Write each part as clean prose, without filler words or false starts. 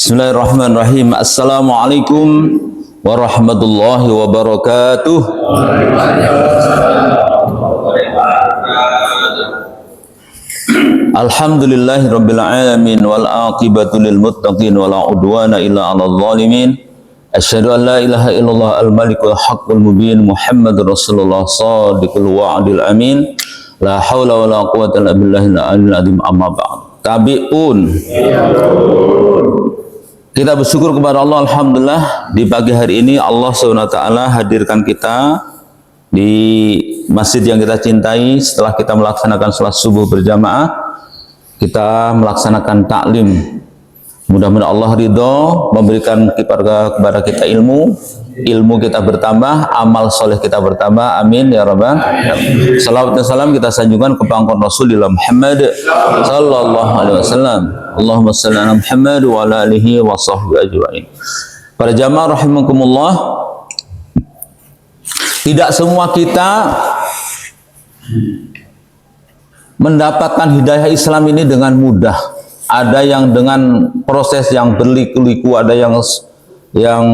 Bismillahirrahmanirrahim. Assalamualaikum warahmatullahi wabarakatuh. Alhamdulillahi rabbil alamin wal aqibatu lil muttaqin wala udwana illa 'alal zalimin. Asyhadu an la ilaha illallah al malikul haqqul mubin Muhammadur rasulullah shadiqul wa'dil amin. La haula wala quwwata illa billahil aliyyil azim. Amma ba'd. Tabi'un. Kita bersyukur kepada Allah, alhamdulillah di pagi hari ini Allah SWT hadirkan kita di masjid yang kita cintai. Setelah kita melaksanakan sholat subuh berjamaah, kita melaksanakan taklim. Mudah-mudahan Allah ridho memberikan kepada kita ilmu kita bertambah, amal soleh kita bertambah, amin ya rabbal alamin. Salawat dan salam kita sanjungkan ke pangkat Rasulullah Muhammad sallallahu alaihi wasallam. Allahumma shalli ala Muhammad wa ala alihi wa sahbihi ajma'in. Para jamaah rahimakumullah, tidak semua kita mendapatkan hidayah Islam ini dengan mudah. Ada yang dengan proses yang berliku-liku, ada yang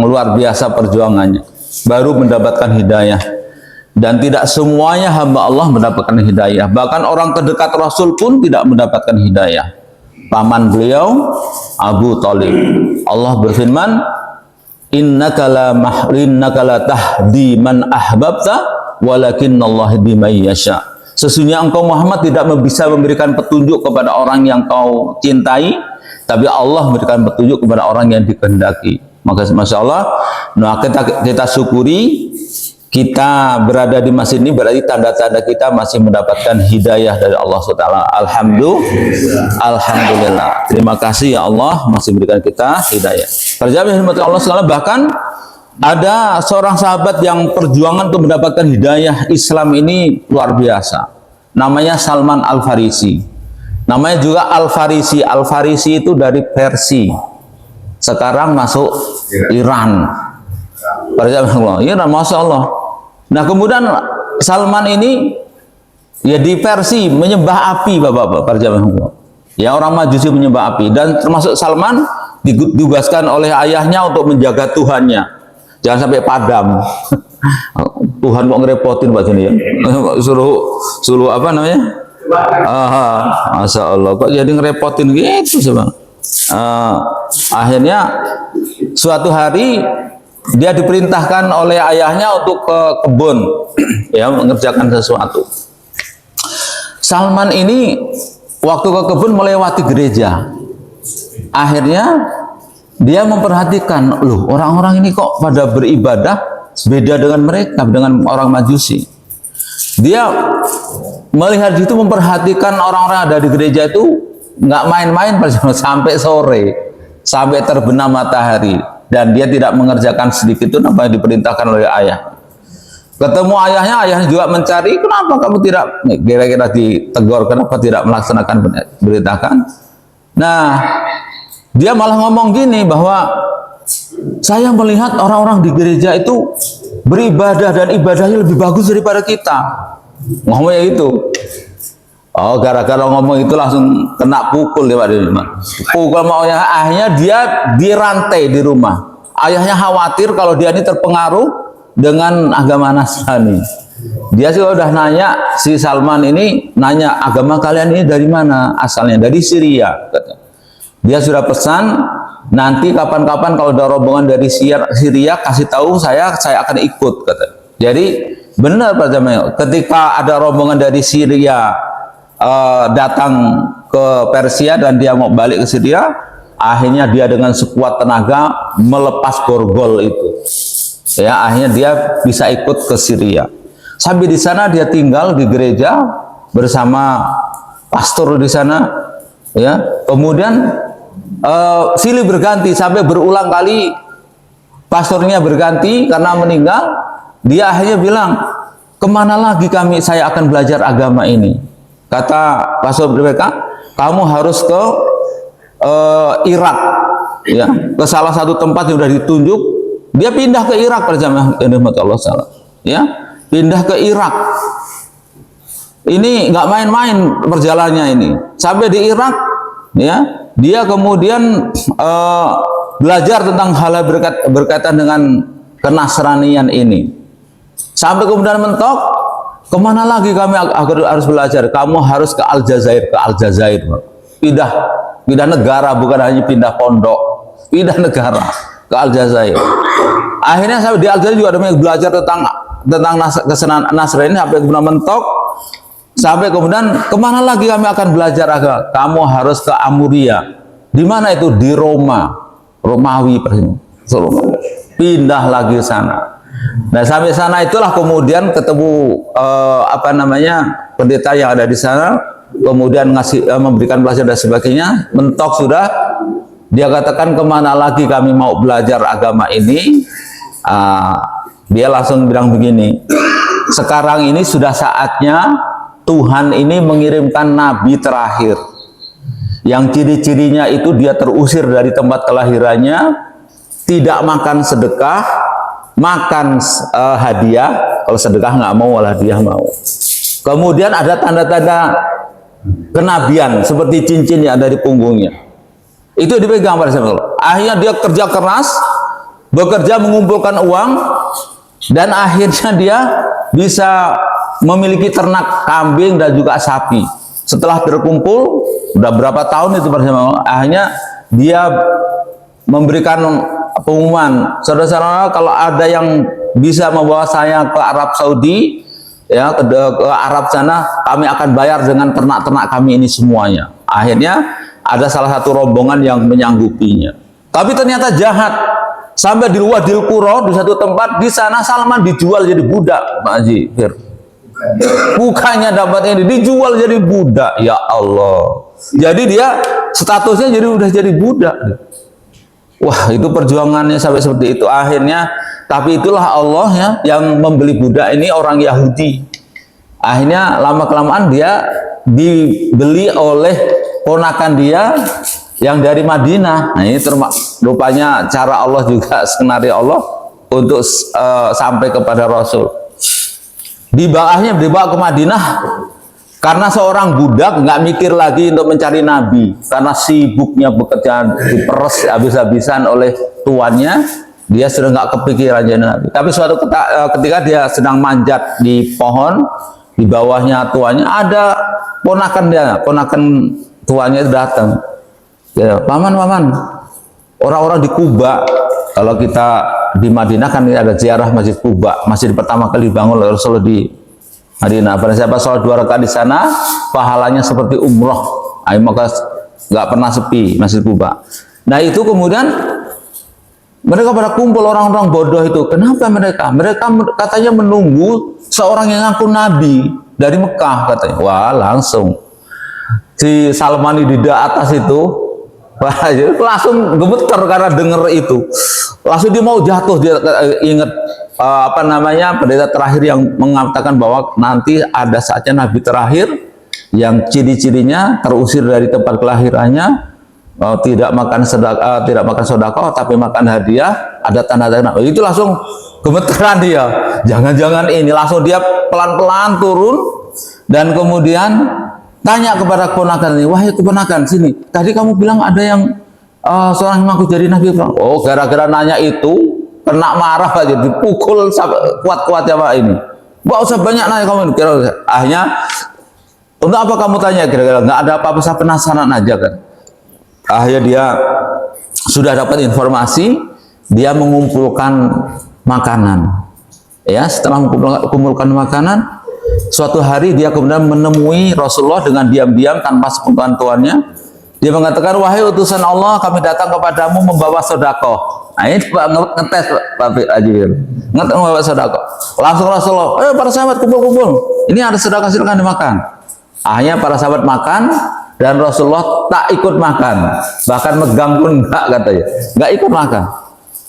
luar biasa perjuangannya baru mendapatkan hidayah. Dan tidak semuanya hamba Allah mendapatkan hidayah. Bahkan orang terdekat Rasul pun tidak mendapatkan hidayah. Paman beliau Abu Thalib, Allah berfirman, innaka la tahdi man ahbabta walakinnallaha yahdi man yasha. Sesungguhnya engkau Muhammad tidak bisa memberikan petunjuk kepada orang yang kau cintai, tapi Allah memberikan petunjuk kepada orang yang dikehendaki. Maka masya Allah, nah kita syukuri kita berada di masjid ini, berarti tanda-tanda kita masih mendapatkan hidayah dari Allah SWT. Alhamdulillah. Terima kasih ya Allah masih memberikan kita hidayah. Terjadi hikmat Allah SWT. Bahkan ada seorang sahabat yang perjuangan untuk mendapatkan hidayah Islam ini luar biasa. Namanya Salman Al-Farisi. Namanya juga Al-Farisi. Al-Farisi itu dari Persia. Sekarang masuk Iran. Iran, masya Allah. Nah kemudian Salman ini ya di Persia menyembah api, bapak-bapak. Ya, orang Majusi menyembah api, dan termasuk Salman ditugaskan oleh ayahnya untuk menjaga Tuhannya, jangan sampai padam. Tuhan kok ngerepotin buat sini ya. suruh apa namanya? Masya Allah, kok jadi ngerepotin gitu sih bang. Akhirnya suatu hari dia diperintahkan oleh ayahnya untuk ke kebun ya, mengerjakan sesuatu. Salman ini waktu ke kebun melewati gereja. Akhirnya dia memperhatikan, loh orang-orang ini kok pada beribadah beda dengan mereka, dengan orang Majusi. Dia melihat itu, memperhatikan orang-orang ada di gereja itu nggak main-main sampai sore, sampai terbenam matahari, dan dia tidak mengerjakan sedikit pun apa yang diperintahkan oleh ayah. Ketemu ayahnya juga mencari, kenapa kamu tidak, kira-kira ditegur, kenapa tidak melaksanakan perintahkan. Nah dia malah ngomong gini, bahwa saya melihat orang-orang di gereja itu beribadah dan ibadahnya lebih bagus daripada kita. Ngomongnya itu. Oh, gara-gara ngomong itu langsung kena pukul ya Pak. Pukul sama ayah. Akhirnya dia dirantai di rumah. Ayahnya khawatir kalau dia ini terpengaruh dengan agama Nasrani. Dia sih udah nanya, si Salman ini nanya, agama kalian ini dari mana asalnya? Dari Syria. Dia sudah pesan, nanti kapan-kapan kalau ada rombongan dari Syria kasih tahu saya akan ikut, kata. Jadi benar Pak Jamail, ketika ada rombongan dari Syria datang ke Persia dan dia mau balik ke Syria, akhirnya dia dengan sekuat tenaga melepas borgol itu. Ya, akhirnya dia bisa ikut ke Syria. Sampai di sana dia tinggal di gereja bersama pastor di sana. Ya, kemudian silih berganti sampai berulang kali pastornya berganti karena meninggal. Dia akhirnya bilang, kemana lagi saya akan belajar agama ini? Kata pastor mereka, kamu harus ke Irak, ya, ke salah satu tempat yang sudah ditunjuk. Dia pindah ke Irak, perjamaah Allah salah, ya, pindah ke Irak. Ini nggak main-main perjalanannya ini. Sampai di Irak, ya, dia kemudian belajar tentang hal berkaitan dengan kenasranian ini. Sampai kemudian mentok, kemana lagi kami harus belajar? Kamu harus ke Aljazair, pindah negara, bukan hanya pindah pondok, pindah negara ke Aljazair. Akhirnya sampai di Aljazair juga ada belajar tentang Nasrani sampai kemudian mentok. Sampai kemudian kemana lagi kami akan belajar agama? Kamu harus ke Amuria. Di mana itu? Di Roma, Romawi. Pindah lagi ke sana. Nah sampai sana itulah kemudian ketemu pendeta yang ada di sana, kemudian memberikan pelajaran dan sebagainya. Mentok sudah, dia katakan kemana lagi kami mau belajar agama ini. Dia langsung bilang begini, sekarang ini sudah saatnya Tuhan ini mengirimkan nabi terakhir yang ciri-cirinya itu dia terusir dari tempat kelahirannya, tidak makan sedekah, makan hadiah. Kalau sedekah nggak mau, hadiah mau. Kemudian ada tanda-tanda kenabian seperti cincin yang ada di punggungnya. Itu dipegang pada saat itu. Akhirnya dia kerja keras, bekerja mengumpulkan uang, dan akhirnya dia bisa memiliki ternak kambing dan juga sapi. Setelah terkumpul, udah berapa tahun itu bersama, akhirnya dia memberikan pengumuman, saudara-saudara, kalau ada yang bisa membawa saya ke Arab Saudi, ya ke Arab sana, kami akan bayar dengan ternak-ternak kami ini semuanya. Akhirnya ada salah satu rombongan yang menyanggupinya. Tapi ternyata jahat. Sampai di Wadil Qura, di satu tempat, di sana Salman dijual jadi budak, Pak Haji. Bukannya dapat ini, dijual jadi budak. Ya Allah. Jadi dia statusnya udah jadi budak. Wah, itu perjuangannya sampai seperti itu. Akhirnya, tapi itulah Allah ya yang membeli budak ini orang Yahudi. Akhirnya lama-kelamaan dia dibeli oleh ponakan dia yang dari Madinah. Nah, ini rupanya cara Allah juga, skenario Allah untuk sampai kepada Rasul. Dibawa ke Madinah karena seorang budak nggak mikir lagi untuk mencari Nabi, karena sibuknya bekerja, diperes habis-habisan oleh tuannya, dia sudah nggak kepikiran jadi Nabi. Tapi suatu ketika dia sedang manjat di pohon, di bawahnya tuannya ada ponakan tuannya itu datang. Ya, paman, orang-orang di Kuba, kalau kita di Madinah kan ada ziarah Masjid Kuba, masjid pertama kali dibangun oleh Rasulullah di Madinah. Pada siapa sholat 2 rakaat di sana, pahalanya seperti umroh. Maka nggak pernah sepi Masjid Kuba. Nah itu kemudian mereka pada kumpul, orang-orang bodoh itu. Kenapa mereka? Mereka katanya menunggu seorang yang ngaku Nabi dari Mekah katanya. Wah, langsung si Salman di atas itu, wah, langsung gemeter karena dengar itu. Langsung dia mau jatuh, dia ingat pendeta terakhir yang mengatakan bahwa nanti ada saatnya Nabi terakhir yang ciri-cirinya terusir dari tempat kelahirannya, tidak makan sedekah, tapi makan hadiah, ada tanda-tanda. Itu langsung gemeteran dia. Jangan-jangan ini, langsung dia pelan-pelan turun dan kemudian tanya kepada keponakan ini, wahai keponakan, sini, tadi kamu bilang ada yang seorang yang mengaku jadi Nabi. Oh, gara-gara nanya itu kena marah aja, dipukul kuat-kuat ya Pak ini. Nggak usah banyak nanya kamu. Akhirnya, untuk apa kamu tanya? Kira-kira nggak ada apa-apa, saya penasaran aja kan. Akhirnya dia sudah dapat informasi, dia mengumpulkan makanan. Ya, setelah mengumpulkan makanan, suatu hari dia kemudian menemui Rasulullah dengan diam-diam tanpa sepengetahuan tuannya. Dia mengatakan, wahai utusan Allah, kami datang kepadamu membawa sedekah. Nah ini ngetes Pak Haji, ngetes membawa sedekah. Langsung Rasulullah, para sahabat kumpul-kumpul, ini ada sedekah, silakan dimakan. Akhirnya para sahabat makan dan Rasulullah tak ikut makan, bahkan megang pun enggak katanya, enggak ikut makan.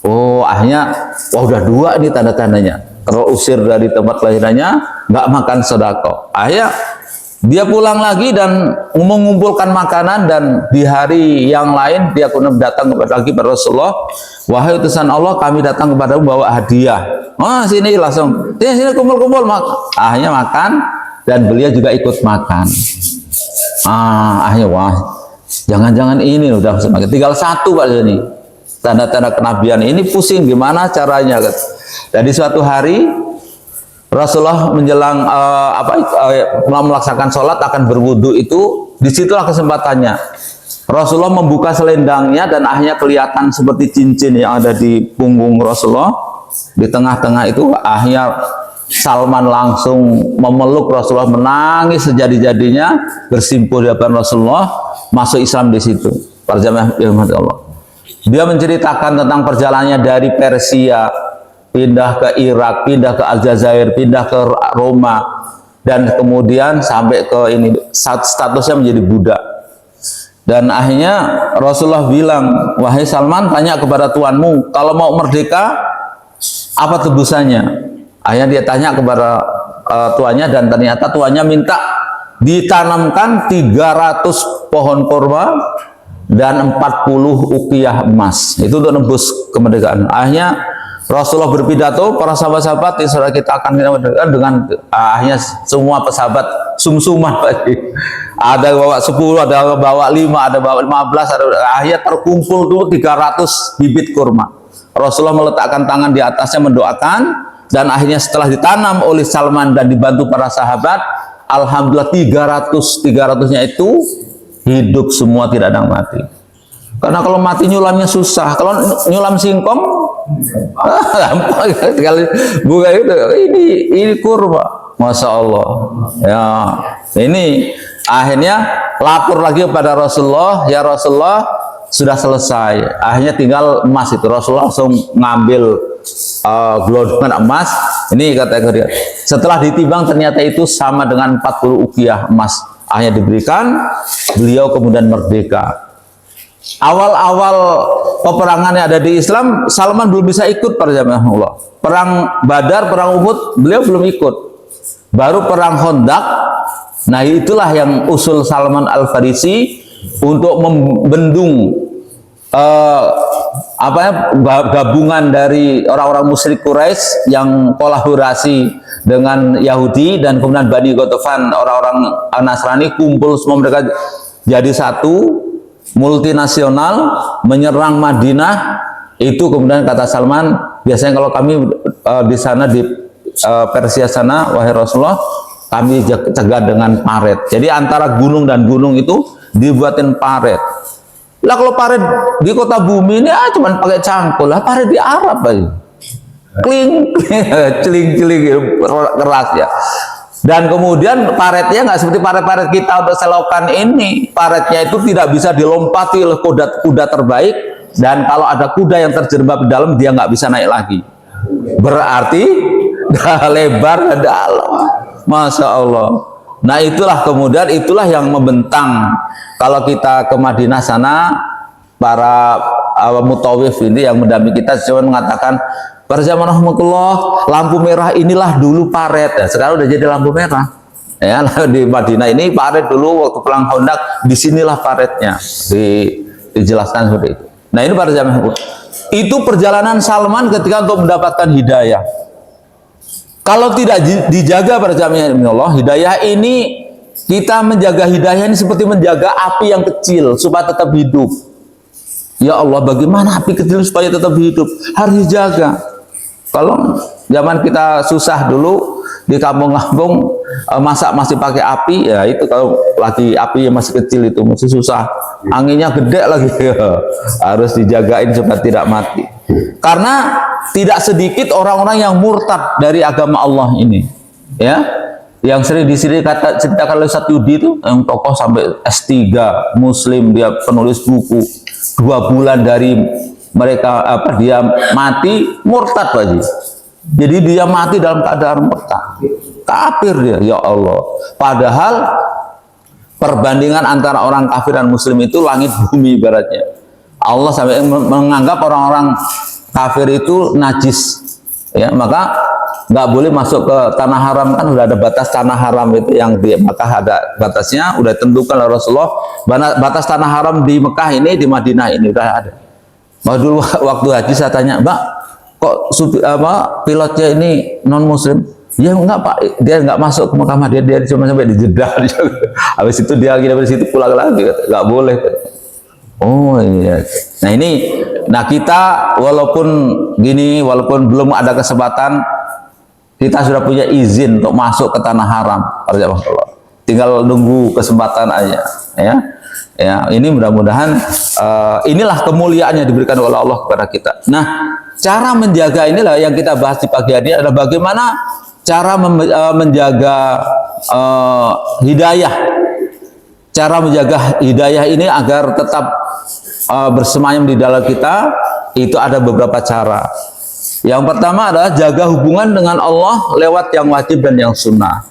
Oh, akhirnya wah udah dua ini tanda-tandanya, terusir dari tempat kelahirannya, enggak makan sedekah. Akhirnya dia pulang lagi dan mengumpulkan makanan, dan di hari yang lain dia kemudian datang kepada Rasulullah, wahai utusan Allah, kami datang kepadamu bawa hadiah. Oh, sini langsung, sini kumpul-kumpul. Akhirnya makan dan beliau juga ikut makan. Akhirnya wah, jangan-jangan ini udah semakin tinggal satu Pak ini. tanda-tanda kenabian ini pusing gimana caranya. Jadi suatu hari Rasulullah menjelang melaksanakan sholat akan berwudu itu, disitulah kesempatannya. Rasulullah membuka selendangnya dan akhirnya kelihatan seperti cincin yang ada di punggung Rasulullah. Di tengah-tengah itu akhirnya Salman langsung memeluk Rasulullah, menangis sejadi-jadinya, bersimpuh di hadapan Rasulullah, masuk Islam di situ. Para jamaah Allah. Dia menceritakan tentang perjalanannya dari Persia, pindah ke Irak, pindah ke Aljazair, pindah ke Roma, dan kemudian sampai ke ini, statusnya menjadi budak. Dan akhirnya Rasulullah bilang, wahai Salman, tanya kepada tuanmu, kalau mau merdeka, apa tebusannya? Akhirnya dia tanya kepada tuannya, dan ternyata tuannya minta ditanamkan 300 pohon kurma dan 40 uqiyah emas. Itu untuk nebus kemerdekaan. Akhirnya Rasulullah berpidato, para sahabat-sahabat, insya Allah kita akan merdeka dengan akhirnya semua pesahabat sum-suman. Ada bawa 10, ada bawa 5, ada bawa 15, akhirnya terkumpul dulu 300 bibit kurma. Rasulullah meletakkan tangan di atasnya mendoakan, dan akhirnya setelah ditanam oleh Salman dan dibantu para sahabat, alhamdulillah 300-nya itu hidup semua, tidak ada yang mati. Karena kalau mati nyulamnya susah. Kalau nyulam singkong gampang sekali. Bukan itu. Ini kurma. Masya Allah. Ya, ini akhirnya lapor lagi kepada Rasulullah, ya Rasulullah, sudah selesai. Akhirnya tinggal emas itu. Rasulullah langsung ngambil gelondongan emas. Ini kata dia. Setelah ditimbang ternyata itu sama dengan 40 uqiyah emas. Akhirnya diberikan, beliau kemudian merdeka. Awal-awal peperangan yang ada di Islam, Salman belum bisa ikut, para jamaah Allah. Perang Badar, perang Uhud, beliau belum ikut. Baru perang Khandaq. Nah, itulah yang usul Salman Al-Farisi untuk membendung gabungan dari orang-orang musyrik Quraisy yang kolaborasi dengan Yahudi, dan kemudian Bani Ghatafan, orang-orang Nasrani, kumpul semua mereka jadi satu, multinasional, menyerang Madinah. Itu kemudian kata Salman, biasanya kalau kami di sana di Persia sana, wahai Rasulullah, kami cegah dengan paret. Jadi antara gunung dan gunung itu dibuatin paret. Lah kalau paret di kota bumi ini cuman pakai cangkul, lah paret di Arab aja. Kling, celing-celing keras ya. Dan kemudian paretnya nggak seperti paret-paret kita untuk selokan ini. Paretnya itu tidak bisa dilompati oleh kuda terbaik, dan kalau ada kuda yang terjerembab di dalam, dia nggak bisa naik lagi. Berarti dah lebar dan dalam. Masya Allah. Nah, itulah kemudian itulah yang membentang. Kalau kita ke Madinah sana, para mutawif ini yang mendampingi kita cuma mengatakan, Rahmatullah, lampu merah inilah dulu paret, ya, sekarang udah jadi lampu merah. Ya, di Madinah ini paret dulu waktu perang Khandaq, disinilah paretnya, dijelaskan seperti itu. Nah, ini para jamaah, itu perjalanan Salman ketika untuk mendapatkan hidayah. Kalau tidak dijaga para jamaah Allah, hidayah ini, kita menjaga hidayah ini seperti menjaga api yang kecil supaya tetap hidup. Ya Allah, bagaimana api kecil supaya tetap hidup? Harus dijaga. Kalau zaman kita susah dulu di kampung-kampung, masak masih pakai api, ya itu kalau lagi api yang masih kecil itu masih susah, anginnya gede lagi, harus dijagain supaya tidak mati. Karena tidak sedikit orang-orang yang murtad dari agama Allah ini, ya, yang sering di sini ceritakan oleh Ustaz Yudi itu, yang tokoh sampai S3 Muslim, dia penulis buku, 2 bulan dari mereka dia mati murtad Pak. Jadi dia mati dalam keadaan murtad, kafir dia, ya Allah. Padahal perbandingan antara orang kafir dan muslim itu langit bumi ibaratnya. Allah sampai menganggap orang-orang kafir itu najis, ya, maka nggak boleh masuk ke tanah haram. Kan udah ada batas tanah haram itu yang di Mekah, ada batasnya, udah ditentukan oleh Rasulullah. Batas tanah haram di Mekah ini, di Madinah ini udah ada. Nah, dulu waktu haji saya tanya, Mbak, kok pilotnya ini non muslim? Ya enggak Pak, dia nggak masuk ke Mekah, dia cuma sampai di Jeddah. Habis itu dia dari situ pulang lagi, nggak boleh. Oh iya. Nah, ini Nah kita walaupun gini, walaupun belum ada kesempatan, kita sudah punya izin untuk masuk ke tanah haram. Tinggal nunggu kesempatan aja, ya. Ya, ini mudah-mudahan inilah kemuliaan yang diberikan oleh Allah kepada kita. Nah, cara menjaga inilah yang kita bahas di pagi hari ini adalah bagaimana cara menjaga hidayah. Cara menjaga hidayah ini agar tetap bersemayam di dalam kita, itu ada beberapa cara. Yang pertama adalah jaga hubungan dengan Allah lewat yang wajib dan yang sunnah.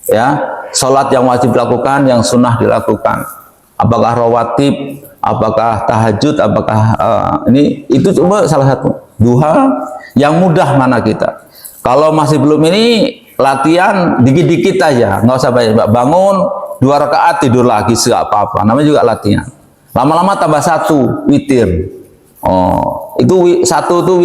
Ya, sholat yang wajib dilakukan, yang sunnah dilakukan. Apakah rawatib, apakah tahajud, apakah itu cuma salah satu. Duha yang mudah mana kita. Kalau masih belum ini, latihan dikit-dikit aja, nggak usah banyak. Bangun 2 rakaat tidur lagi, nggak apa-apa. Namanya juga latihan. Lama-lama tambah 1 witir. Oh, itu 1 tuh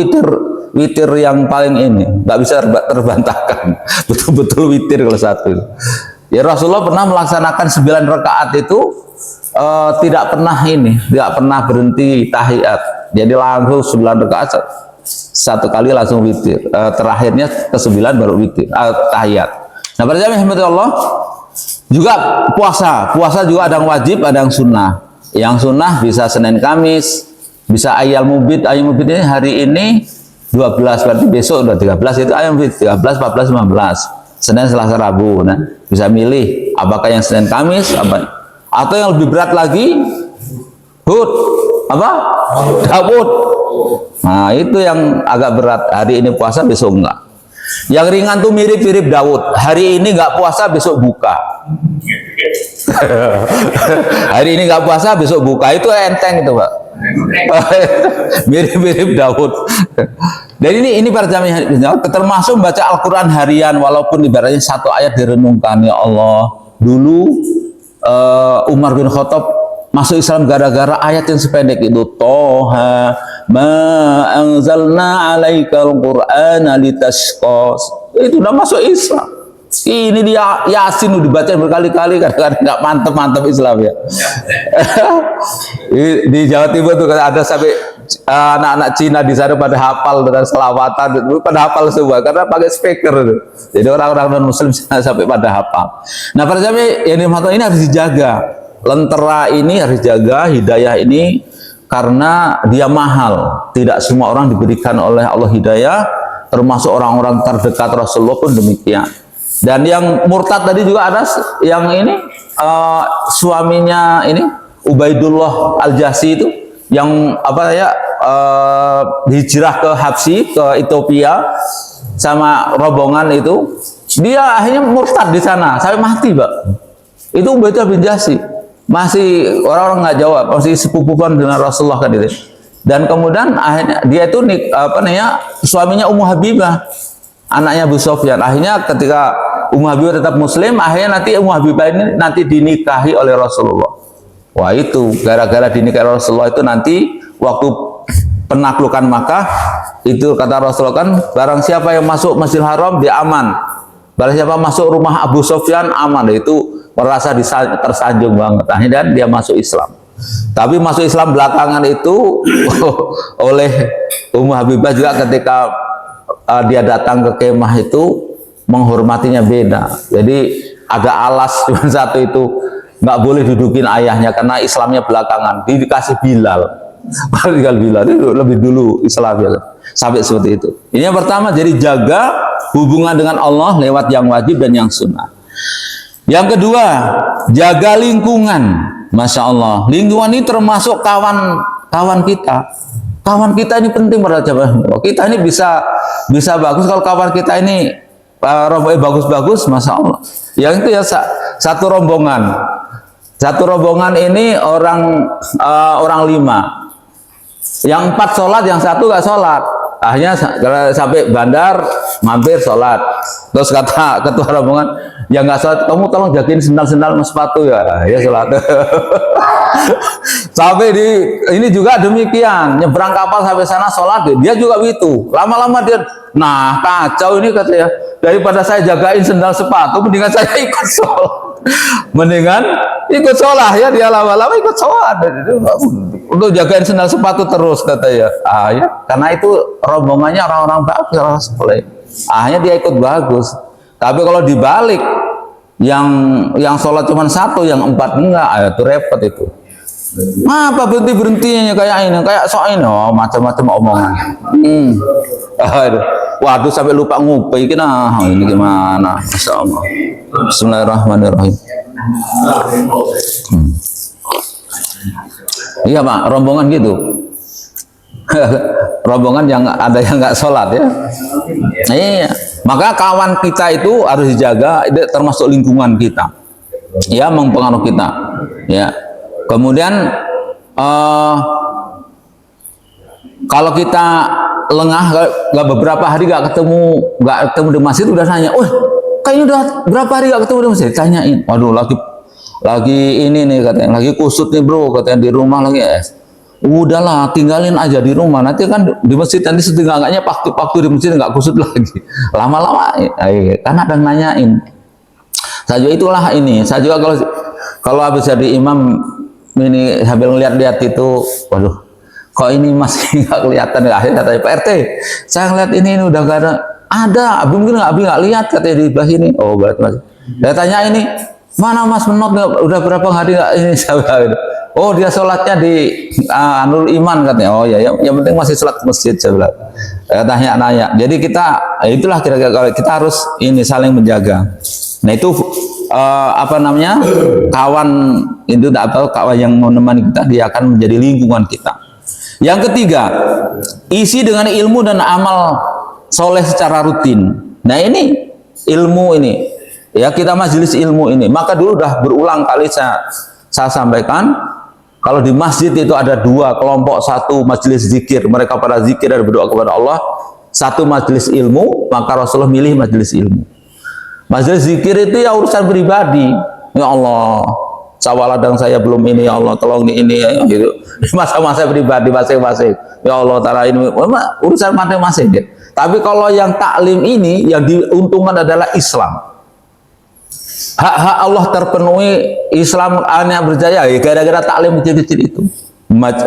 witir yang paling ini, nggak bisa terbantahkan. Betul-betul witir kalau 1. Ya Rasulullah pernah melaksanakan 9 rakaat itu. Tidak pernah berhenti tahiyat. Jadi langsung 9 rakaat 1 kali langsung witir. Terakhirnya ke-9 baru witir tahiyat. Nah, pada zaman Allah juga puasa juga ada yang wajib, ada yang sunnah. Yang sunnah bisa Senin Kamis, bisa Ayyamul Bid. Ayyamul Bid ini hari ini 12, berarti besok udah 13, itu Ayyamul Bid 13, 14, 15. Senin, Selasa, Rabu. Nah, bisa milih apakah yang Senin Kamis apa. Atau yang lebih berat lagi, Daud. Nah, itu yang agak berat. Hari ini puasa, besok enggak. Yang ringan tuh mirip-mirip Daud. Hari ini enggak puasa, besok buka. Hari ini enggak puasa, besok buka. Itu enteng itu, Pak. Mirip-mirip Daud. Dan ini para jamaah termasuk membaca Al-Quran harian, walaupun ibaratnya 1 ayat direnungkan. Ya Allah, dulu Umar bin Khattab masuk Islam gara-gara ayat yang sependek itu. Toha ma anzalna alaikal qur'ana litashqa. Itu udah masuk Islam. Ini dia Yasin udah dibaca berkali-kali, kadang-kadang nggak mantep Islam ya. Di Jawa Timur tuh ada sampai anak-anak Cina di sana pada hafal dengan selawatan, pada hafal semua karena pakai speaker. Jadi orang-orang non Muslim sampai pada hafal. Nah, pada zaman yang dimatakan ini harus dijaga. Lentera ini harus dijaga, hidayah ini karena dia mahal. Tidak semua orang diberikan oleh Allah hidayah, termasuk orang-orang terdekat Rasulullah pun demikian. Dan yang murtad tadi juga ada yang ini suaminya ini Ubaidullah Al-Jasi itu yang hijrah ke Habsyi, ke Ethiopia sama rombongan itu, dia akhirnya murtad di sana sampai mati, Pak. Itu Ubaidullah bin Jasi, masih orang-orang nggak jawab, masih sepupuan dengan Rasulullah kan itu. Dan kemudian akhirnya dia itu suaminya Ummu Habibah, anaknya Abu Sufyan. Akhirnya ketika Ummu Habibah tetap Muslim, akhirnya nanti Ummu Habibah ini nanti dinikahi oleh Rasulullah. Wah, itu gara-gara dinikahi Rasulullah itu nanti waktu penaklukan Makkah itu kata Rasulullah kan, barang siapa yang masuk Masjidil Haram dia aman, barang siapa masuk rumah Abu Sufyan aman. Itu merasa tersanjung banget. Akhirnya dia masuk Islam. Tapi masuk Islam belakangan itu oleh Ummu Habibah juga ketika dia datang ke kemah itu menghormatinya beda. Jadi ada alas cuma satu itu, nggak boleh dudukin ayahnya karena Islamnya belakangan. Dikasih Bilal, Bilal itu lebih dulu Islamnya sampai seperti itu. Ini yang pertama, jadi jaga hubungan dengan Allah lewat yang wajib dan yang sunnah. Yang kedua, jaga lingkungan. Masya Allah, lingkungan ini termasuk kawan kita. Kawan kita ini penting pada jamaah. Kita ini bisa bagus kalau kawan kita ini bagus-bagus, Masya Allah. Yang itu ya satu rombongan ini orang 5, yang 4 sholat, yang 1 nggak sholat. Akhirnya sampai bandar mampir sholat. Terus kata ketua rombongan, yang nggak sholat, kamu tolong jagain sendal-sendal sama sepatu ya. Ya sholat. Sampai ini juga demikian, nyebrang kapal sampai sana sholat, dia juga begitu. Lama-lama dia, nah kacau ini katanya, daripada saya jagain sendal sepatu, mendingan saya ikut sholat. Mendingan ikut sholat ya, dia lama-lama ikut sholat. untuk jagain sendal sepatu terus katanya. Ya, karena itu rombongannya orang-orang bagus, orang soleh. Akhirnya dia ikut bagus. Tapi kalau dibalik, yang sholat cuma satu, yang 4 enggak, itu repot itu. Apa berhentinya kayak ini, kayak sok ini, macam-macam omongan. Waduh, sampai lupa ngupi, ini gimana? Masya Allah. Bismillahirrahmanirrahim. Iya Pak, rombongan gitu. Rombongan yang ada yang nggak sholat ya. Iya, maka kawan kita itu harus dijaga, itu termasuk lingkungan kita. Ya, mempengaruhi kita. Ya. Kemudian kalau kita lengah, nggak beberapa hari nggak ketemu di masjid, udah nanya, kayaknya udah berapa hari nggak ketemu di masjid? Tanyain, waduh lagi ini nih katanya, lagi kusut nih bro, katanya di rumah lagi. Udahlah, tinggalin aja di rumah, nanti kan di masjid nanti setengahnya waktu di masjid nggak kusut lagi. Lama-lama, karena ada nanyain. Saya juga itulah ini. Saya juga kalau habis jadi imam ini sambil ngeliat-liat itu, waduh, kok ini masih nggak kelihatan ya? Akhirnya katanya, Pak RT, saya ngeliat ini udah gak ada, mungkin nggak lihat katanya di sebelah ini. Oh berarti masih. Saya tanya ini, mana Mas Menot udah berapa hari nggak ini? Oh dia sholatnya di Nurul Iman katanya. Oh ya, yang penting masih sholat masjid saya bilang. Tanya-tanya. Jadi itulah kira-kira kita harus ini saling menjaga. Nah itu kawan itu atau kawan yang menemani kita, dia akan menjadi lingkungan kita. Yang ketiga, isi dengan ilmu dan amal soleh secara rutin. Nah ini ilmu ini, ya kita majelis ilmu ini. Maka dulu udah berulang kali saya sampaikan, kalau di masjid itu ada 2 kelompok, satu majelis zikir, mereka pada zikir dan berdoa kepada Allah, satu majelis ilmu, maka Rasulullah milih majelis ilmu. Majelis zikir itu ya urusan pribadi. Ya Allah, sawaladang saya belum ini, ya Allah tolong ini ya, gitu. Masa-masa pribadi masing-masing. Ya Allah taala ini urusan masing-masing. Ya. Tapi kalau yang taklim ini yang diuntungkan adalah Islam. Hak-hak Allah terpenuhi, Islam hanya berjaya ya gara-gara taklim kecil-kecil itu.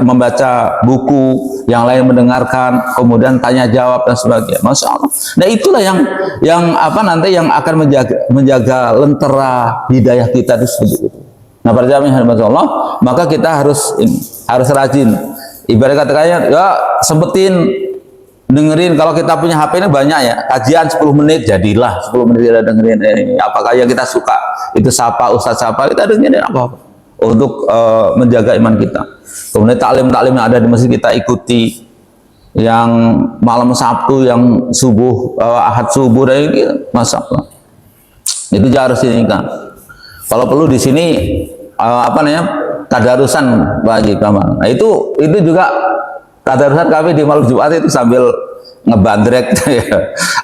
Membaca buku, yang lain mendengarkan, kemudian tanya jawab dan sebagainya. Masya Allah. Nah itulah yang akan menjaga lentera hidayah kita itu seperti itu. Nah para jamaah Allah, maka kita harus rajin. Ibarat katanya, ya sempetin dengerin. Kalau kita punya HP ini banyak ya, kajian 10 menit, jadilah 10 menit kita dengerin. Apakah yang kita suka itu sapa ustaz sapa, kita dengerin apa untuk menjaga iman kita. Kemudian taklim-taklim yang ada di masjid kita ikuti, yang malam Sabtu, yang subuh, Ahad subuh, dan ini, Masya Allah. Itu harus ini kan. Kalau perlu di sini tadarusan bagi kamu. Nah itu juga tadarusan kami di malam Jumat itu sambil ngebandrek.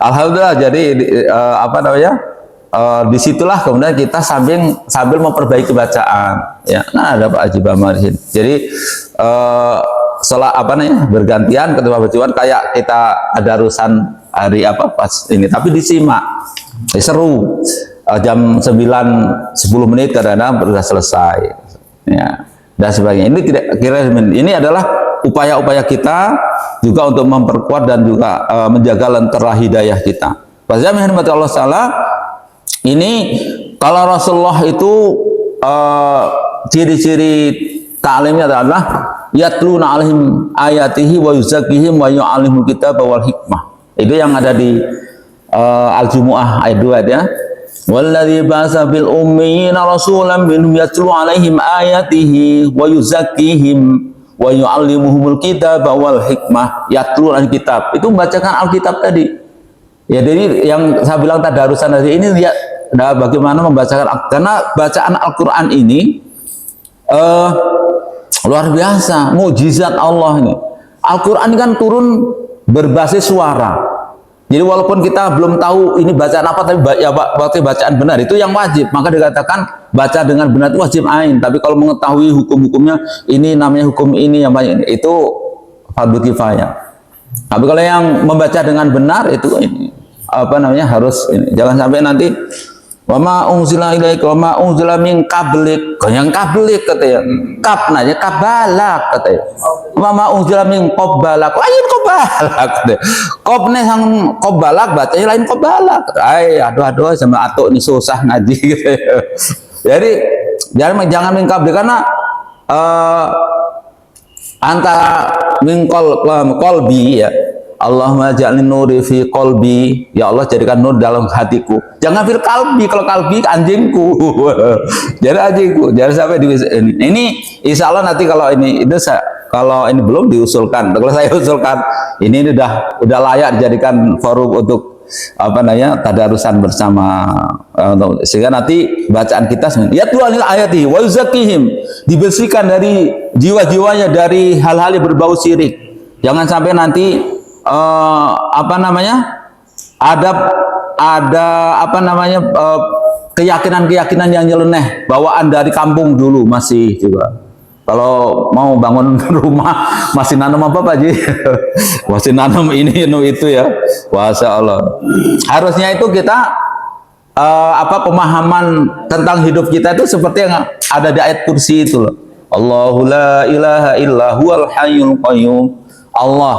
Alhamdulillah. Jadi disitulah kemudian kita sambil memperbaiki bacaan. Ya, nah ada Pak Haji Bama di sini. Jadi bergantian ketua bacaan kayak kita ada urusan hari pas ini, tapi disimak, seru. Jam 9 10 menit kadang-kadang sudah selesai. Ya, dan sebagainya. Ini adalah upaya-upaya kita juga untuk memperkuat dan juga menjaga lentera hidayah kita. Pasnya Allah Taala. Ini kalau Rasulullah itu ciri-ciri ta'limnya adalah yatluna alaihim ayatihi wa yuzakkihim wa yu'allimul kitaba wal hikmah. Itu yang ada di Al-Jumu'ah ayat 2 ya. Walladzi ba'atsa bil ummiyina rasulan minhum yatlu alaihim ayatihi wa yuzakkihim wa yu'allimuhumul kitaba wal hikmah. Yatlu al-kitab. Itu membacakan Alkitab tadi. Ya, jadi yang saya bilang tadarusan hari ini lihat bagaimana membacakan, karena bacaan Al-Quran ini luar biasa, mukjizat Allah ini. Al-Quran kan turun berbasis suara. Jadi walaupun kita belum tahu ini bacaan apa, tapi bacaan benar itu yang wajib. Maka dikatakan baca dengan benar itu wajib ain. Tapi kalau mengetahui hukum-hukumnya, ini namanya hukum ini yang banyak, itu fardhu kifayah. Tapi kalau yang membaca dengan benar itu ini harus ini. Jangan sampai nanti Wa ma unzila ilaika wa ma unzila min qablik. Yang qablik katanya. Kab nanya kabalak katanya. Wa ma unzila min qabbalak. Lain qabbalak katanya. Qabne sang qabbalak bacanya lain qabbalak. Aduh sama atuk ini susah ngaji gitu. Jadi jangan min qablik karena antara min qalbi ya. Allahumma ja'alni nuri fi qalbi, ya Allah jadikan nur dalam hatiku. Jangan fil kalbi, kalau kalbi anjingku. Jadi anjingku, jangan sampai di ini. Insya Allah nanti kalau ini kalau ini belum diusulkan, kalau saya usulkan ini udah layak dijadikan forum untuk apa namanya tadarusan bersama, sehingga nanti bacaan kita ya tuanil ayati wa yuzakihim, dibersihkan dari jiwa-jiwanya dari hal-hal yang berbau syirik. Jangan sampai nanti apa namanya ada apa namanya keyakinan-keyakinan yang nyeleneh bawaan dari kampung dulu masih juga. Kalau mau bangun rumah masih nanam apa Pak Ji? Masih nanam ini itu ya. Masya Allah. Harusnya itu kita apa pemahaman tentang hidup kita itu seperti yang ada di ayat kursi itu loh. Allahu la ilaha illa huwal hayyul qayyum. Allah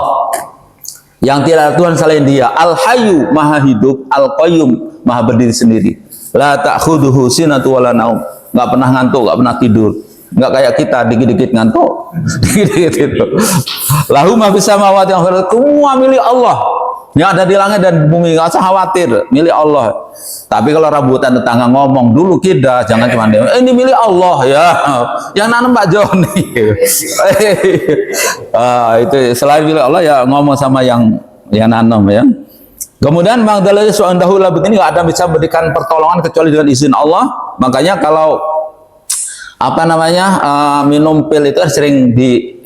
yang tidak ada Tuhan selain Dia, Al-Hayyu Maha hidup, Al-Qayyum Maha berdiri sendiri. La ta'khuduhu sinatu wala naum. Enggak pernah ngantuk, enggak pernah tidur. Enggak kayak kita dikit-dikit ngantuk. Dikit-dikit itu. Lahu ma fis samawati wal ardi, semua milik Allah. Yang ada di langit dan bumi, enggak usah khawatir, milik Allah. Tapi kalau rambutan tetangga ngomong dulu kita jangan cuma ini milik Allah ya. Yang nanam Pak Joni. Itu selain milik Allah ya ngomong sama yang nanam ya. Kemudian Bang Dalil su'andahu labut ini nggak ada bisa berikan pertolongan kecuali dengan izin Allah. Makanya kalau apa namanya minum pil itu sering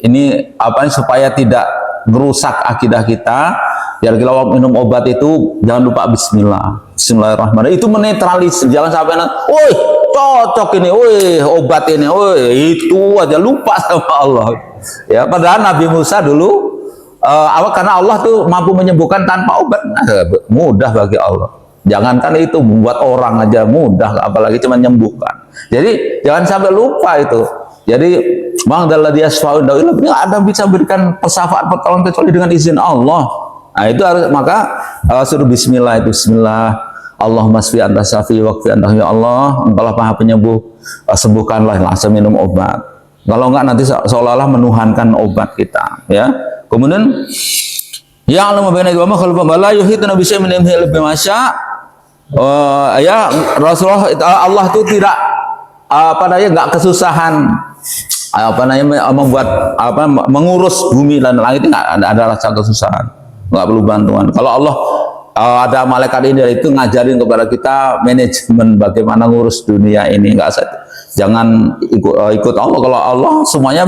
ini apa supaya tidak merusak akidah kita. Biar kalau minum obat itu jangan lupa bismillah. Bismillahirrahmanirrahim. Itu menetralisir. Jangan sampai woi cocok ini, woi obat ini, woi itu aja lupa sama Allah. Ya, padahal Nabi Musa dulu karena Allah tuh mampu menyembuhkan tanpa obat, mudah bagi Allah. Jangankan itu membuat orang aja mudah, apalagi cuma menyembuhkan. Jadi jangan sampai lupa itu. Jadi Bang Dalladhi Asfa'ud ini ada bisa berikan persyafaat pertolongan kecuali dengan izin Allah. Nah, itu harus maka suruh bismillah itu bismillah. Allahumma sfi anta syafi waqfi anta ya Allah, engkaulah Maha penyembuh, sembuhkanlah, langsung minum obat. Kalau enggak nanti seolah-olah menuhankan obat kita, ya. Kemudian ya Allah mabena wa ma khalqa la yuhituna bi syai'in min ilmihi illa bima syaa. Ya Rasulullah Allah itu tidak apa namanya enggak kesusahan apa namanya membuat apa mengurus bumi dan langit, enggak ada rasa kesusahan. Nggak perlu bantuan. Kalau Allah ada malaikat ini itu ngajarin kepada kita manajemen bagaimana ngurus dunia ini, nggak usah, jangan ikut Allah. Kalau Allah semuanya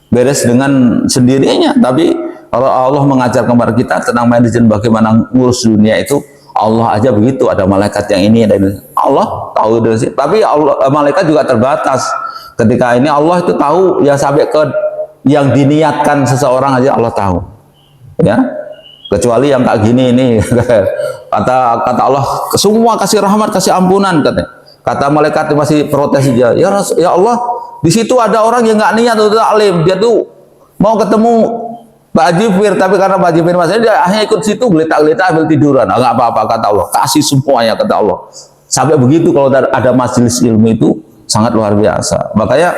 beres dengan sendirinya, tapi kalau Allah mengajar kepada kita tentang manajemen bagaimana ngurus dunia itu, Allah aja begitu, ada malaikat yang ini dan Allah tahu dari sini. Tapi Allah, malaikat juga terbatas. Ketika ini Allah itu tahu ya sampai ke yang diniatkan seseorang aja Allah tahu, ya. Kecuali yang kayak gini ini kata Allah semua kasih rahmat kasih ampunan kata malaikat masih protes aja ya Allah di situ ada orang yang nggak niat untuk taklim, dia tuh mau ketemu Pak Jifir tapi karena Pak Jifir masih dia akhirnya ikut situ geletak-geletak ambil tiduran. Nggak apa-apa kata Allah, kasih semuanya kata Allah. Sampai begitu kalau ada majelis ilmu itu sangat luar biasa. Makanya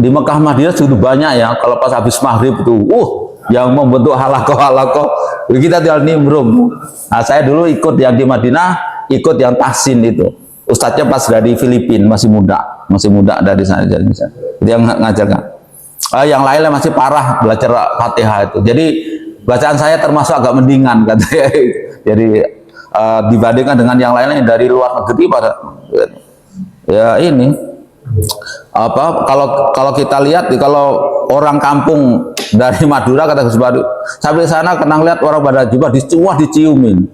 di Mekah Madinah sudah banyak ya kalau pas habis maghrib itu yang membentuk halakoh kita tinggal nimbrung. Nah saya dulu ikut yang di Madinah, ikut yang tahsin itu ustadznya pas dari Filipina, masih muda dari sana, dia ngajarkan. Yang lainnya masih parah belajar Fatihah itu, jadi bacaan saya termasuk agak mendingan katanya. Jadi dibandingkan dengan yang lainnya dari luar negeri pada ya ini apa kalau kita lihat kalau orang kampung dari Madura kata Gus Badu sampai sana kenang lihat orang pada jubah diciumin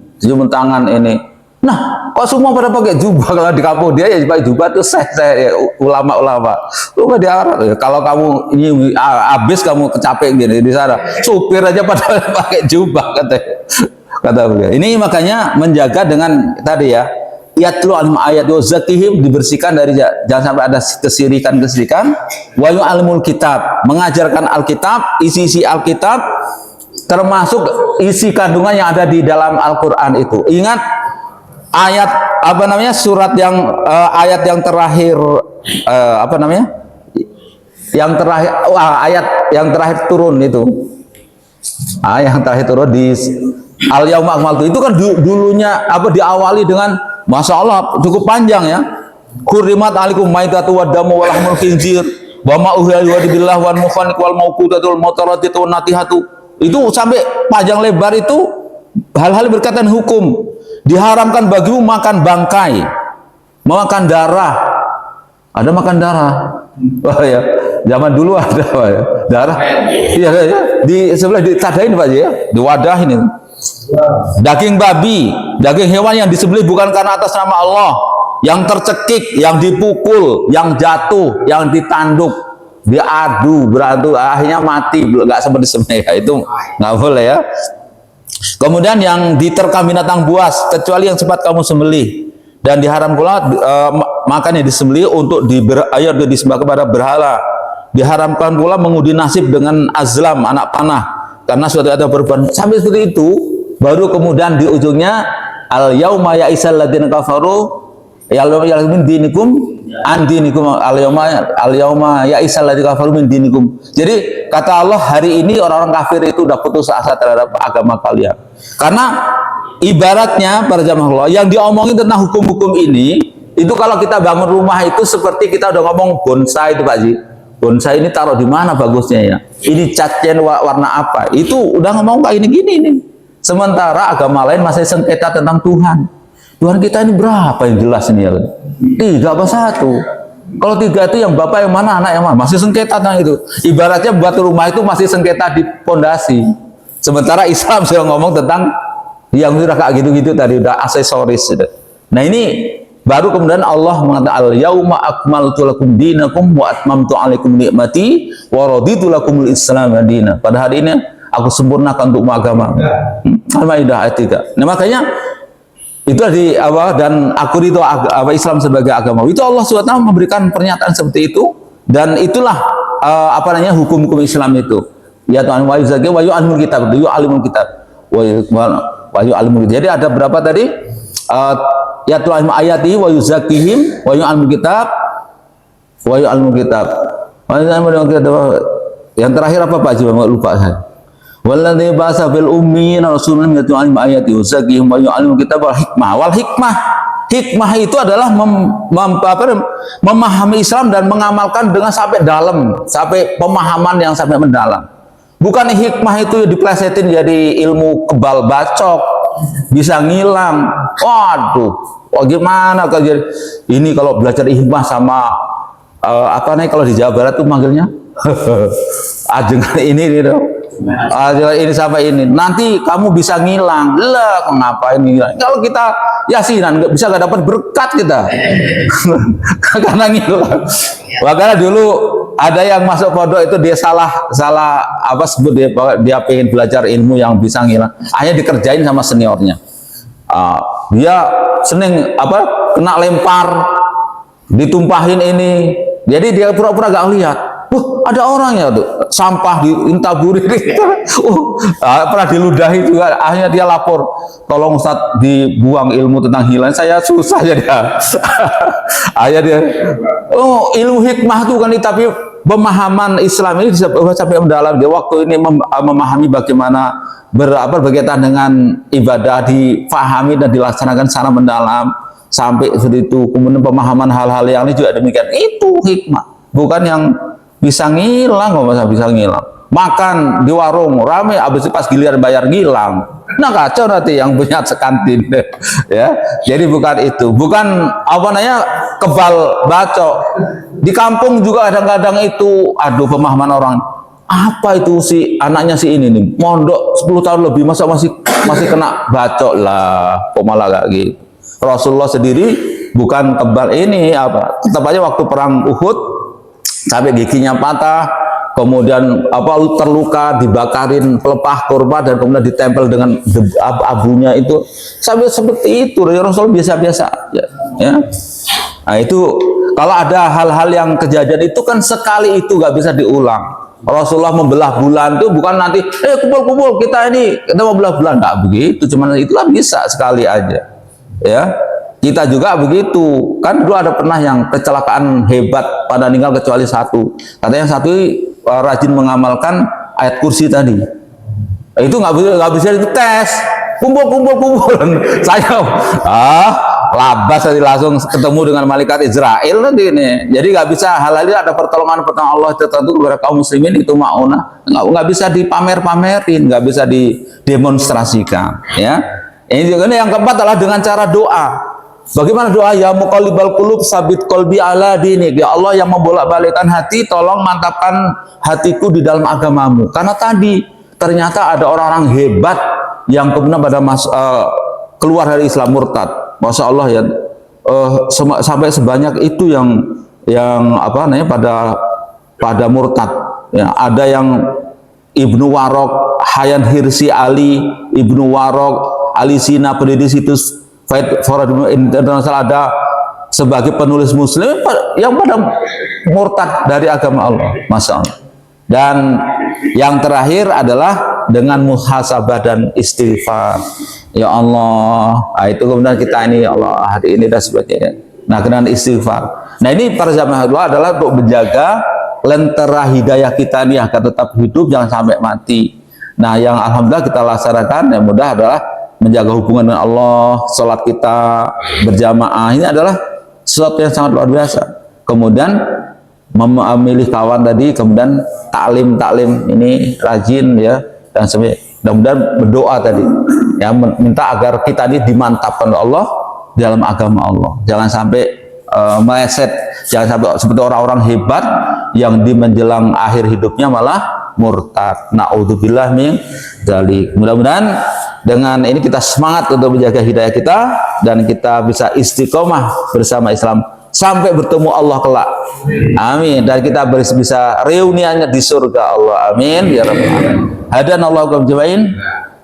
tangan ini. Nah kok semua pada pakai jubah? Kalau di kampung dia ya pakai jubah tuh saya ulama-ulama dia kalau kamu ini habis kamu kecapek gini di sana supir aja pada pakai jubah kata beliau. Ini makanya menjaga dengan tadi ya yatlu alim ayat wa zakihim, dibersihkan dari jangan sampai ada kesirikan, wa yu'allimul kitab, mengajarkan Alkitab, isi-isi Alkitab termasuk isi kandungan yang ada di dalam Al-Qur'an itu. Ingat ayat apa namanya, surat yang ayat yang terakhir apa namanya? Yang terakhir ayat yang terakhir turun itu. Ayat yang terakhir turun di Al-Yauma Akmaltu itu kan dulunya apa diawali dengan Masya Allah cukup panjang ya. Hurrimat alaikum maitatu wad damu wal lahmul khinzir wa ma uhilla billah wal mukhaniq wal mauqudatu wal mutaraddiatu wan natihatu. Itu sampai panjang lebar itu hal-hal berkaitan hukum. Diharamkan bagimu makan bangkai, makan darah. Ada makan darah. Oh ya, zaman dulu ada ya, darah. Iya ya, di sebelah ditadain Pak ya, di wadah ini. Daging babi, daging hewan yang disembelih bukan karena atas nama Allah, yang tercekik, yang dipukul, yang jatuh, yang ditanduk, beradu, akhirnya mati, nggak sempat disembelih, itu nggak boleh ya. Kemudian yang diterkam binatang buas, kecuali yang sempat kamu sembelih, dan diharam pula makannya disembelih untuk disembah kepada berhala. Diharamkan pula mengundi nasib dengan azlam, anak panah, karena suatu ada perbuatan sampai seperti itu. Baru kemudian di ujungnya al yauma ya'isal ladzina kafaru min dinikum an dinikum, al yauma ya'isal ladzina kafaru min dinikum. Jadi kata Allah, hari ini orang-orang kafir itu udah putus asa terhadap agama kalian. Karena ibaratnya para jamaah Allah yang diomongin tentang hukum-hukum ini itu kalau kita bangun rumah itu seperti kita udah ngomong bonsai itu Pak Ji. Bonsai ini taruh di mana bagusnya ya? Ini catnya warna apa? Itu udah ngomong kayak gini nih. Sementara agama lain masih sengketa tentang Tuhan. Tuhan kita ini berapa yang jelas ini ya? 3 apa 1? Kalau 3 itu yang bapak yang mana, anak yang mana? Masih sengketa tentang itu. Ibaratnya buat rumah itu masih sengketa di pondasi. Sementara Islam sudah ngomong tentang yang sudah kayak gitu-gitu tadi, udah aksesoris. Nah ini baru kemudian Allah mengatakan al-yauma akmaltu lakum dinakum wa atmamtu alaikum ni'mati wa raditu lakumul Islam madina. Pada hari ini aku sempurnakan untuk agama. Al-Maidah ayat 3. Nah makanya itu di awal, dan aku itu Islam sebagai agama. Itu Allah SWT memberikan pernyataan seperti itu, dan itulah apa namanya hukum-hukum Islam itu. Ya Tuhan wa yuzaki wa yu'allimul kitab, yu'allimul kitab. Wa yu'allimul. Jadi ada berapa tadi? Ya Tuhan ayati wa yuzakihim wa yu'allimul kitab wa yu'allimul kitab. Yang terakhir apa Pak? Coba lupa saya. Walladzi ba'atsa fil ummiyina rasulan yatlu 'alaihim ayati wa yuzakkihim wa yu'allimul kitaba wal hikmah. Wal hikmah itu adalah memahami Islam dan mengamalkan dengan sampai dalam, sampai pemahaman yang sampai mendalam. Bukan hikmah itu diplesetin jadi ilmu kebal bacok, bisa ngilang. Waduh, gimana kalau ini kalau belajar hikmah sama apa nih kalau di Jawa Barat tuh manggilnya ajengan ini dong. Ini sampai ini nanti kamu bisa ngilang lah, kenapa ini ngilang? Kalau kita yasinan nggak bisa, nggak dapat berkat kita karena ngilang. Makanya dulu ada yang masuk pondok itu dia salah apa sebut dia pengen belajar ilmu yang bisa ngilang, akhirnya dikerjain sama seniornya. Dia seneng apa kena lempar, ditumpahin ini, jadi dia pura-pura gak lihat. Ada orang ya tuh sampah diintaburi pernah diludahi juga, akhirnya dia lapor, tolong Ustadz dibuang ilmu tentang hilang, saya susah jadi akhirnya dia ilmu hikmah tuh kan, tapi pemahaman Islam ini sampai mendalam. Dia waktu ini memahami bagaimana berkaitan dengan ibadah difahami dan dilaksanakan secara mendalam sampai seperti itu. Kemudian pemahaman hal-hal yang ini juga demikian, itu hikmah, bukan yang bisa ngilang. Kok masa bisa ngilang? Makan di warung rame, habis itu pas giliran bayar ngilang. Nah kacau nanti yang punya sekantin ya. Jadi bukan itu, bukan apa namanya kebal bacok. Di kampung juga kadang-kadang itu aduh pemahaman orang, apa itu si anaknya si ini nih mondok 10 tahun lebih masa masih kena bacok lah, kok malah kayak gitu. Rasulullah sendiri bukan kebal ini apa, tetap aja waktu perang Uhud sampai giginya patah, kemudian terluka, dibakarin pelepah kurma dan kemudian ditempel dengan abunya itu, sampai seperti itu. Rasul biasa-biasa aja, ya. Nah itu kalau ada hal-hal yang kejadian itu kan sekali itu nggak bisa diulang. Rasulullah membelah bulan itu bukan nanti kumpul-kumpul kita mau belah bulan, nggak begitu, cuman itulah bisa sekali aja, ya. Kita juga begitu, kan dulu ada pernah yang kecelakaan hebat pada meninggal kecuali satu. Katanya yang satu rajin mengamalkan ayat kursi tadi. Itu nggak bisa dites. Kumpul. Saya labas tadi langsung ketemu dengan malaikat Israel nanti ini. Jadi nggak bisa hal ini, ada pertolongan Allah tertentu kepada kaum muslimin itu mauna. Nggak bisa dipamer-pamerin, nggak bisa didemonstrasikan. Ya. Ini juga yang keempat adalah dengan cara doa. Bagaimana doa? Ya muqallibal qulub sabit qalbi ala dinik. Ya Allah yang membolak-balikkan hati, tolong mantapkan hatiku di dalam agamamu. Karena tadi ternyata ada orang-orang hebat yang kemudian pada keluar dari Islam, murtad. Masya Allah ya, sampai sebanyak itu yang pada murtad. Ya, ada yang Ibnu Warok, Hayan Hirsi Ali, Ibnu Warok, Ali Sina, pendiri situs Fight for International, ada sebagai penulis muslim yang pada murtad dari agama Allah, Masya Allah. Dan yang terakhir adalah dengan muhasabah dan istighfar. Ya Allah, itu kemudian kita ini, ya Allah, hari ini dan sebagainya. Nah, dengan istighfar. Nah, ini para jamaah Allah adalah untuk menjaga lentera hidayah kita ini agar tetap hidup, jangan sampai mati. Nah, yang alhamdulillah kita laksanakan, yang mudah adalah menjaga hubungan dengan Allah, sholat kita berjamaah, ini adalah sesuatu yang sangat luar biasa. Kemudian memilih kawan tadi, kemudian taklim ini rajin ya, dan kemudian berdoa tadi, ya, minta agar kita ini dimantapkan oleh Allah dalam agama Allah. Jangan sampai meleset, jangan sampai seperti orang-orang hebat yang di menjelang akhir hidupnya malah murtad. Na'udzubillah min dzalik. Mudah-mudahan dengan ini kita semangat untuk menjaga hidayah kita dan kita bisa istiqomah bersama Islam sampai bertemu Allah kelak. Amin. Dan kita bisa reuniannya di surga Allah. Amin ya rabbal alamin. Hadanallahu jami'an.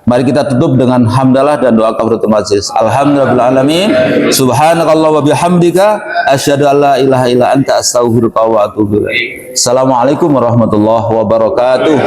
Mari kita tutup dengan hamdalah dan doa kafaratul majlis. Alhamdulillahil alamin. Subhanakallah wa bihamdika asyhadu an la ilaha illa anta astaghfiruka wa atubu ilaik. Assalamualaikum warahmatullahi wabarakatuh.